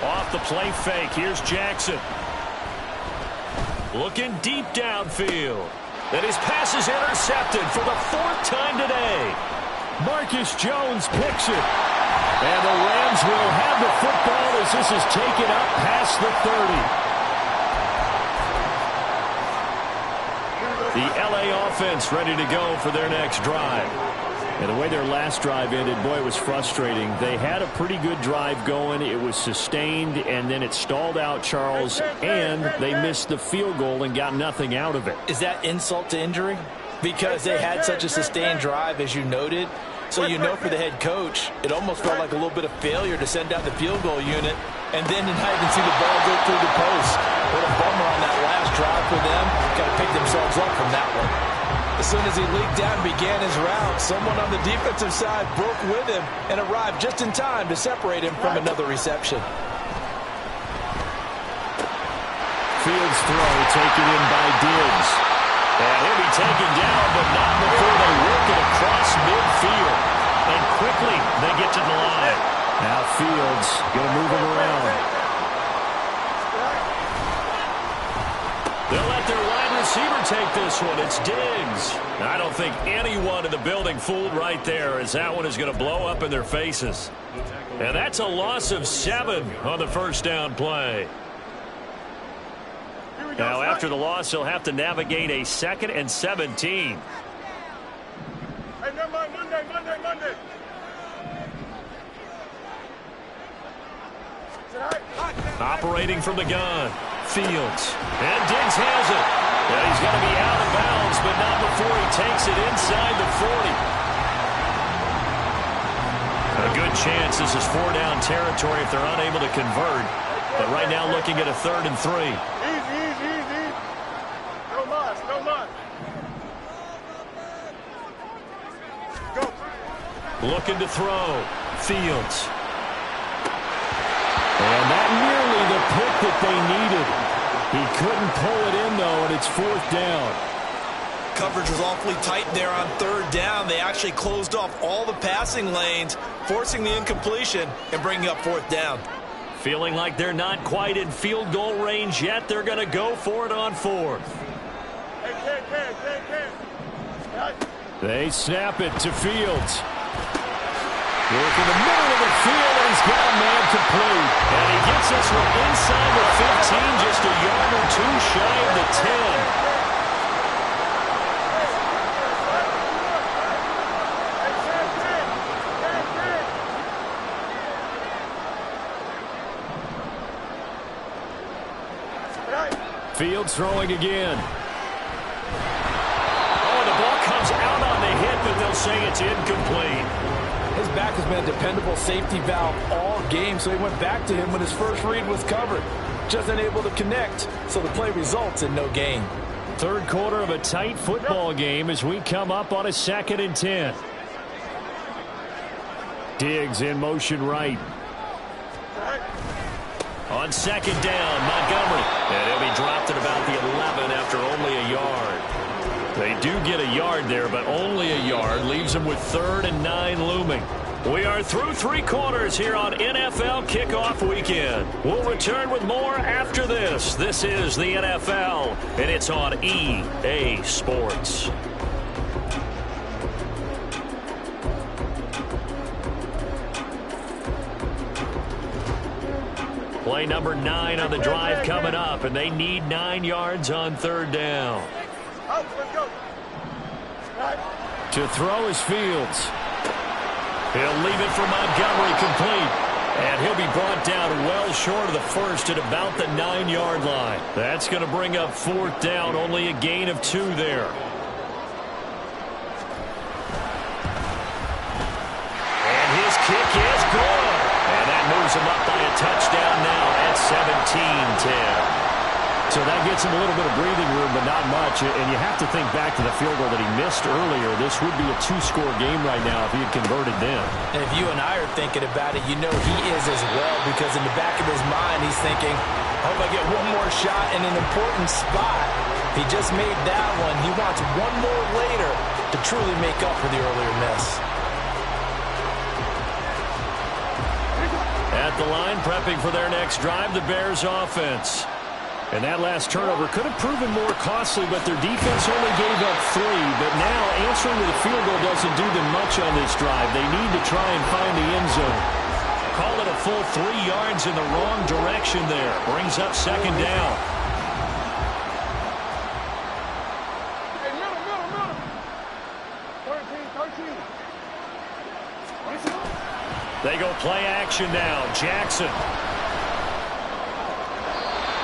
Off the play fake, here's Jackson. Looking deep downfield. And his pass is intercepted for the 4th time today. Marcus Jones picks it. And the Rams will have the football as this is taken up past the 30. The LA offense ready to go for their next drive. And the way their last drive ended, boy, it was frustrating. They had a pretty good drive going. It was sustained, and then it stalled out, Charles, and they missed the field goal and got nothing out of it. Is that insult to injury? Because they had such a sustained drive, as you noted. So you know for the head coach, it almost felt like a little bit of failure to send down the field goal unit, and then not even see the ball go through the post. What a bummer on that last drive for them. Got to pick themselves up from that one. As soon as he leaked down and began his route, someone on the defensive side broke with him and arrived just in time to separate him from another reception. Fields throw taken in by Diggs. And he'll be taken down, but not before they work it across midfield. And quickly they get to the line. Now Fields going to move him around. They'll let their wide receiver take this one. It's Diggs. I don't think anyone in the building fooled right there, as that one is going to blow up in their faces. And that's a loss of 7 on the first down play. Now, after the loss, he'll have to navigate a 2nd and 17. Hey, never mind. Monday. Operating from the gun. Fields. And Diggs has it. Well, he's going to be out of bounds, but not before he takes it inside the 40. A good chance this is 4-down territory if they're unable to convert. But right now looking at a 3rd and 3. Easy. No muss. Go. Looking to throw. Fields. And that nearly the pick that they needed. He couldn't pull it in, though, and it's 4th down. Coverage was awfully tight there on 3rd down. They actually closed off all the passing lanes, forcing the incompletion and bringing up 4th down. Feeling like they're not quite in field goal range yet. They're going to go for it on 4th. They snap it to Fields. Work in the middle of the field, and he's got a man complete. And he gets this one inside the 15, just a yard or 2 shy of the 10. Fields throwing again. Oh, the ball comes out on the hit, but they'll say it's incomplete. His back has been a dependable safety valve all game, so he went back to him when his first read was covered. Just unable to connect, so the play results in no gain. 3rd quarter of a tight football game as we come up on a 2nd and 10. Diggs in motion right. On 2nd down, Montgomery. And he'll be dropped at about the 11 after only a yard. They do get a yard there, but only a yard. Leaves them with 3rd and 9 looming. We are through 3 quarters here on NFL Kickoff Weekend. We'll return with more after this. This is the NFL, and it's on EA Sports. Play number 9 on the drive coming up, and they need 9 yards on 3rd down. To throw is Fields. He'll leave it for Montgomery complete. And he'll be brought down well short of the first at about the 9-yard line. That's going to bring up 4th down, only a gain of 2 there. And his kick is good. And that moves him up by a touchdown now at 17-10. So that gets him a little bit of breathing room, but not much. And you have to think back to the field goal that he missed earlier. This would be a 2-score game right now if he had converted then. And if you and I are thinking about it, you know he is as well, because in the back of his mind, he's thinking, I hope I get one more shot in an important spot. He just made that one. He wants one more later to truly make up for the earlier miss. At the line, prepping for their next drive, the Bears offense. And that last turnover could have proven more costly, but their defense only gave up 3. But now answering with a field goal doesn't do them much on this drive. They need to try and find the end zone. Call it a full 3 yards in the wrong direction there. Brings up 2nd down. Hey, middle. 13. They go play action now. Jackson.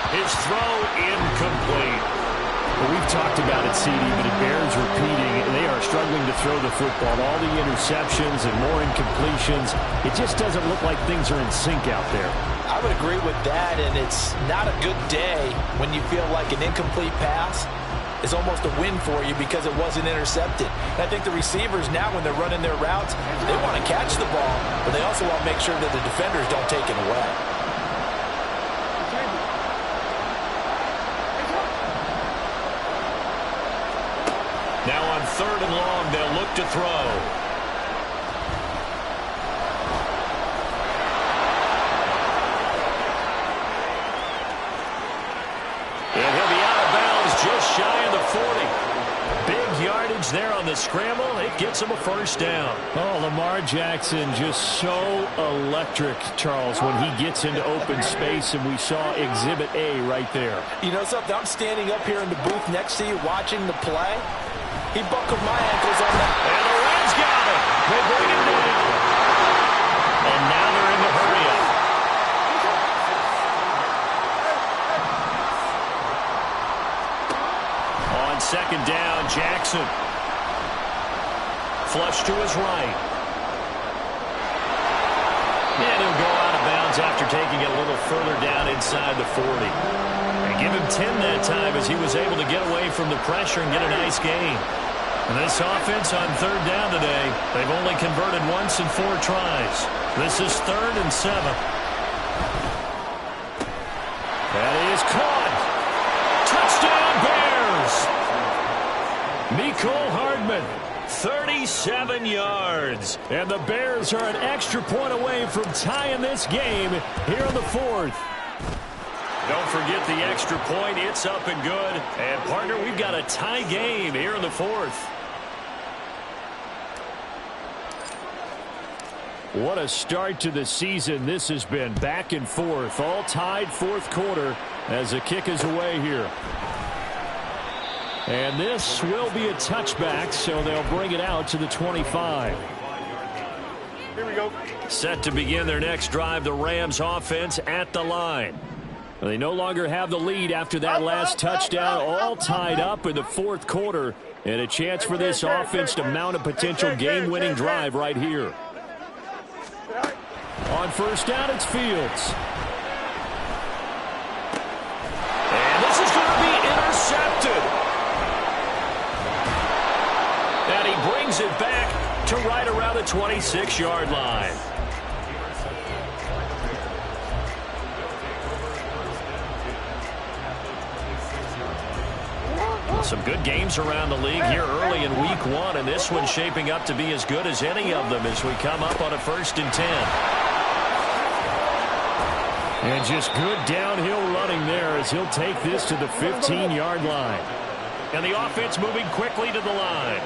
His throw incomplete. Well, we've talked about it, CD, but it bears repeating. They are struggling to throw the football. All the interceptions and more incompletions. It just doesn't look like things are in sync out there. I would agree with that, and it's not a good day when you feel like an incomplete pass is almost a win for you because it wasn't intercepted. And I think the receivers now, when they're running their routes, they want to catch the ball, but they also want to make sure that the defenders don't take it away. Now on 3rd and long, they'll look to throw. And he'll be out of bounds just shy of the 40. Big yardage there on the scramble. It gets him a 1st down. Oh, Lamar Jackson just so electric, Charles, when he gets into open space, and we saw Exhibit A right there. You know something? I'm standing up here in the booth next to you watching the play. He buckled my ankles on that. And the Rams got it. They bring him down. And now they're in the hurry-up. On 2nd down, Jackson. Flush to his right. And he'll go out of bounds after taking it a little further down inside the 40. And give him 10 that time as he was able to get away from the pressure and get a nice gain. And this offense on 3rd down today, they've only converted once in 4 tries. This is 3rd and 7. That is caught. Touchdown, Bears! Mecole Hardman, 37 yards. And the Bears are an extra point away from tying this game here in the 4th. Don't forget the extra point. It's up and good. And, partner, we've got a tie game here in the 4th. What a start to the season this has been. Back and forth, all tied 4th quarter as the kick is away here. And this will be a touchback, so they'll bring it out to the 25. Here we go. Set to begin their next drive, the Rams offense at the line. They no longer have the lead after that last touchdown, all tied up in the 4th quarter, and a chance for this offense to mount a potential game-winning drive right here. On 1st down, it's Fields. And this is going to be intercepted. And he brings it back to right around the 26-yard line. Some good games around the league here early in week 1, and this one's shaping up to be as good as any of them as we come up on a 1st and 10. And just good downhill running there as he'll take this to the 15-yard line. And the offense moving quickly to the line.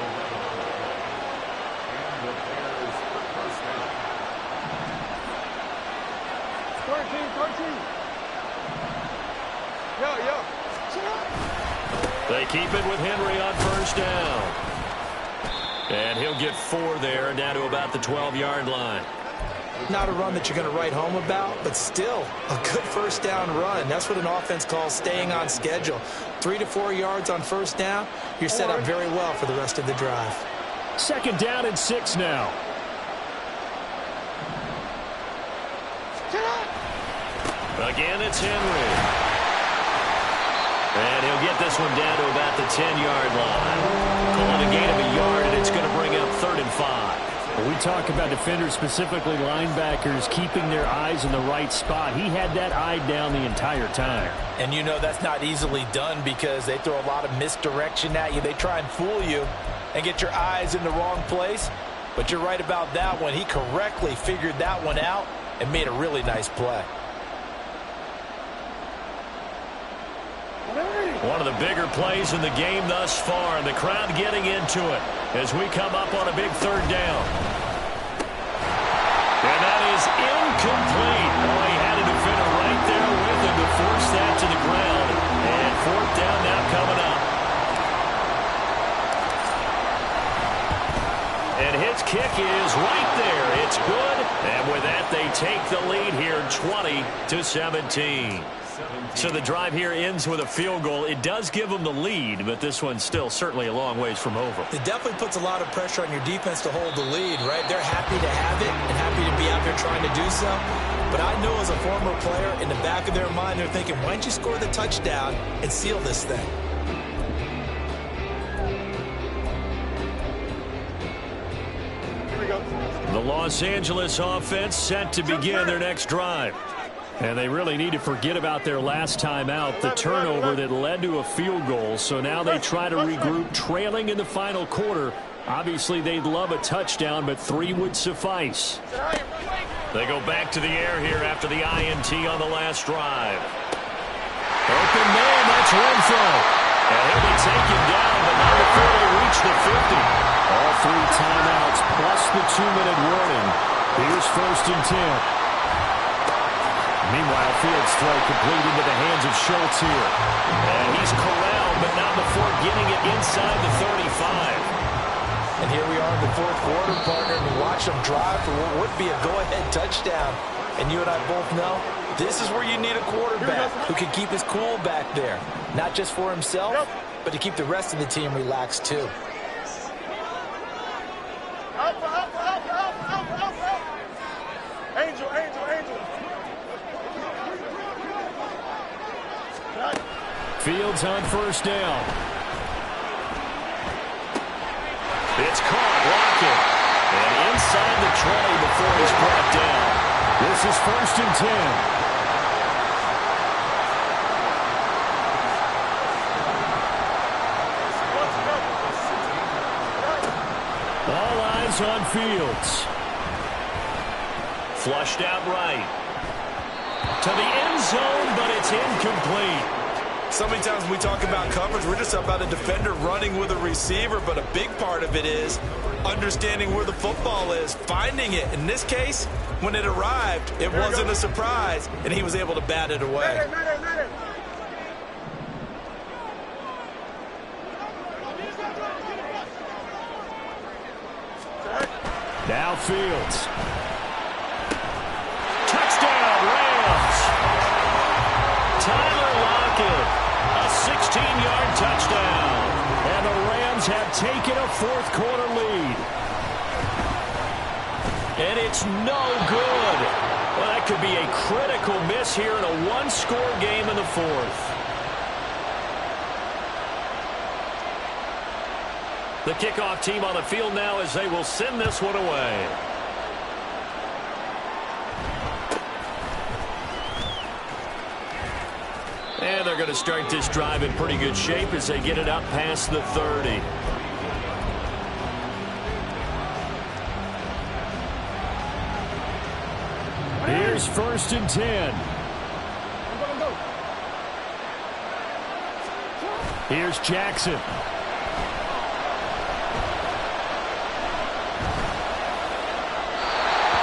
They keep it with Henry on 1st down. And he'll get 4 there, down to about the 12-yard line. Not a run that you're going to write home about, but still a good first down run. That's what an offense calls staying on schedule. 3 to 4 yards on first down, you're set up very well for the rest of the drive. 2nd down and 6 now. Again, it's Henry. And he'll get this one down to about the 10-yard line. Calling a gain of a yard, and it's going to bring up 3rd and 5. When we talk about defenders, specifically linebackers, keeping their eyes in the right spot. He had that eye down the entire time. And you know that's not easily done because they throw a lot of misdirection at you. They try and fool you and get your eyes in the wrong place. But you're right about that one. He correctly figured that one out and made a really nice play. One of the bigger plays in the game thus far, and the crowd getting into it as we come up on a big 3rd down. And that is incomplete. Oh, he had a defender right there with him to force that to the ground. And 4th down now coming up. And his kick is right there. It's good. And with that, they take the lead here, 20-17. So the drive here ends with a field goal. It does give them the lead, but this one's still certainly a long ways from over. It definitely puts a lot of pressure on your defense to hold the lead, right? They're happy to have it and happy to be out there trying to do so. But I know as a former player, in the back of their mind, they're thinking, why don't you score the touchdown and seal this thing? Here we go. The Los Angeles offense set to begin their next drive. And they really need to forget about their last time out, the turnover that led to a field goal. So now they try to regroup, trailing in the final quarter. Obviously, they'd love a touchdown, but 3 would suffice. They go back to the air here after the INT on the last drive. Open man, that's Renfro. And he'll be taken down, but not before they reach the 50. All 3 timeouts plus the 2-minute warning. Here's 1st and 10. Meanwhile, Fields' throw complete into the hands of Schultz here. And he's corralled, but not before getting it inside the 35. And here we are in the 4th quarter, partner, and watch them drive for what would be a go-ahead touchdown. And you and I both know this is where you need a quarterback who can keep his cool back there. Not just for himself, but to keep the rest of the team relaxed too. Angel, Angel, Angel. Fields on 1st down. It's caught, Lockett. And inside the 20 before he's brought down. This is 1st and 10. All eyes on Fields. Flushed out right. To the end zone, but it's incomplete. So many times when we talk about coverage, we're just about a defender running with a receiver, but a big part of it is understanding where the football is, finding it. In this case, when it arrived, it wasn't a surprise, and he was able to bat it away. Now Fields. Touchdown, Rams. Tyler Lockett. A 16-yard touchdown. And the Rams have taken a 4th quarter lead. And it's no good. Well, that could be a critical miss here in a 1-score game in the 4th. The kickoff team on the field now as they will send this one away. And they're going to start this drive in pretty good shape as they get it up past the 30. Here's 1st and 10. Here's Jackson.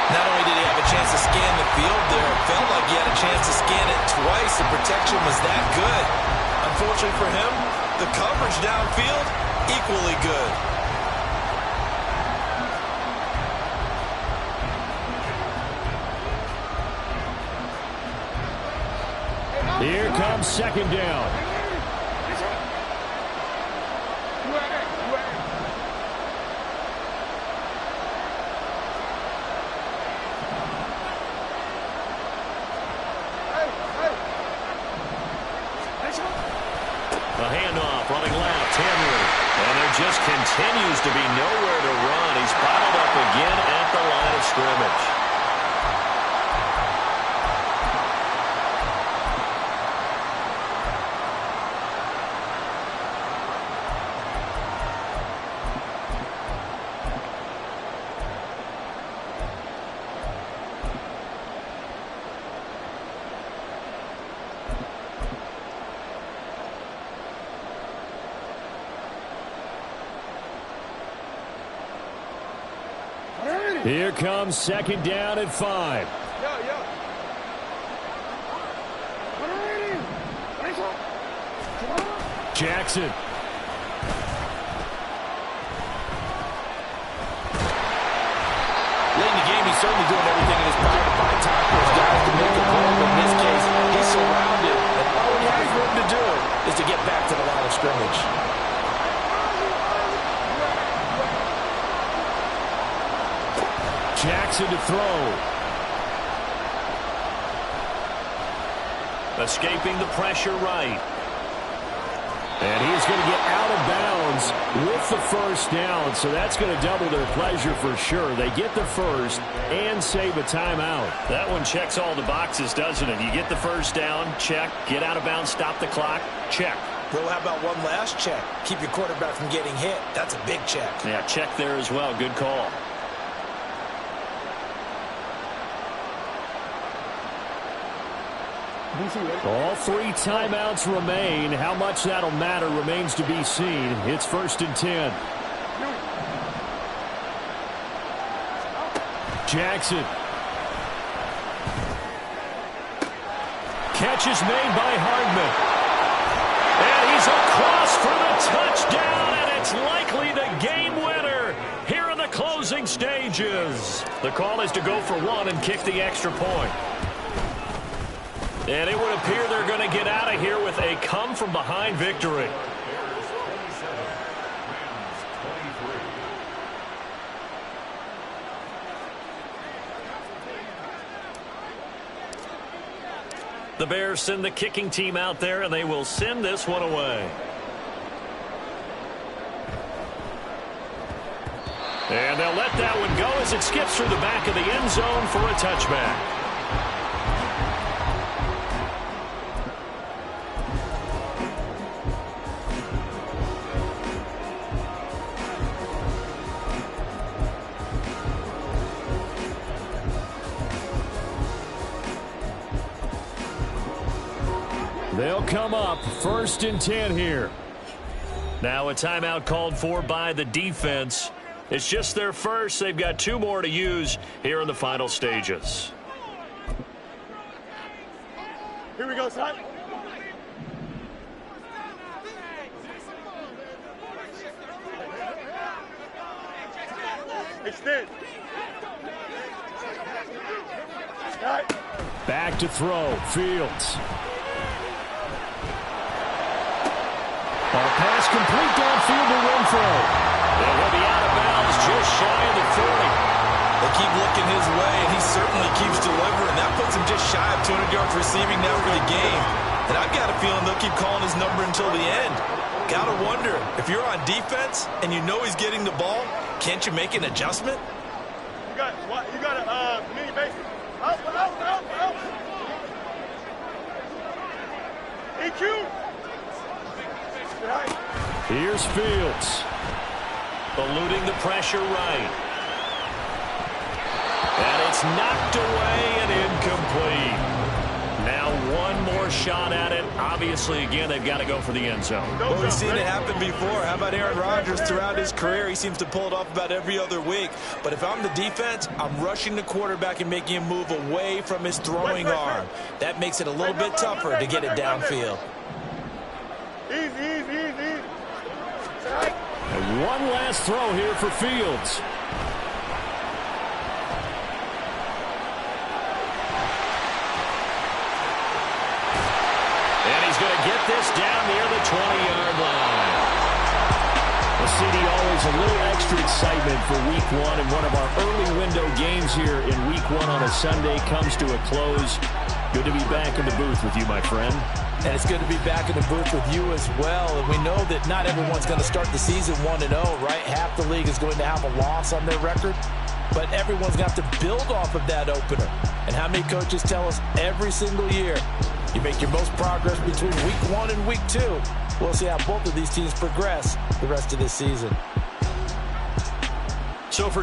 Not only did he have a chance to scan the field there, it felt like he had a chance to scan it twice. The protection was that good. Unfortunately for him, the coverage downfield, equally good. Here comes second down. The handoff running left, Henry. And there just continues to be nowhere to run. He's bottled up again at the line of scrimmage. Here comes second down at 5. Jackson. Late in the game, he's certainly doing everything in his power to find time for his guys to make a play. But in this case, he's surrounded, and all he has room to do is to get back to the line of scrimmage. Jackson to throw. Escaping the pressure right. And he's going to get out of bounds with the first down, so that's going to double their pleasure for sure. They get the first and save a timeout. That one checks all the boxes, doesn't it? You get the first down, check. Get out of bounds, stop the clock, check. Well, how about one last check? Keep your quarterback from getting hit. That's a big check. Yeah, check there as well. Good call. All 3 timeouts remain. How much that'll matter remains to be seen. It's 1st and 10. Jackson. Catch is made by Hardman. And he's across for the touchdown, and it's likely the game winner here in the closing stages. The call is to go for 1 and kick the extra point. And it would appear they're going to get out of here with a come-from-behind victory. The Bears send the kicking team out there, and they will send this one away. And they'll let that one go as it skips through the back of the end zone for a touchback. They'll come up 1st and 10 here. Now a timeout called for by the defense. It's just their first. They've got 2 more to use here in the final stages. Here we go, son. Extend. Back to throw. Fields. Pass complete downfield to Renfro. And he'll be out of bounds just shy of the 40. They keep looking his way, and he certainly keeps delivering. That puts him just shy of 200 yards receiving now for the game. And I've got a feeling they'll keep calling his number until the end. Gotta wonder, if you're on defense and you know he's getting the ball, can't you make an adjustment? You got a mini base. Out. EQ. Here's Fields. Eluding the pressure right. And it's knocked away and incomplete. Now one more shot at it. Obviously, again, they've got to go for the end zone. Well, we've seen it happen before. How about Aaron Rodgers throughout his career? He seems to pull it off about every other week. But if I'm the defense, I'm rushing the quarterback and making him move away from his throwing arm. That makes it a little bit tougher to get it downfield. Easy. And one last throw here for Fields. this down near the 20-yard line. Well, CD, always a little extra excitement for Week 1, and one of our early window games here in Week 1 on a Sunday comes to a close. Good to be back in the booth with you, my friend. And it's good to be back in the booth with you as well. And we know that not everyone's going to start the season 1-0, right? Half the league is going to have a loss on their record. But everyone's going to have to build off of that opener. And how many coaches tell us every single year, you make your most progress between Week 1 and Week 2. We'll see how both of these teams progress the rest of this season. So for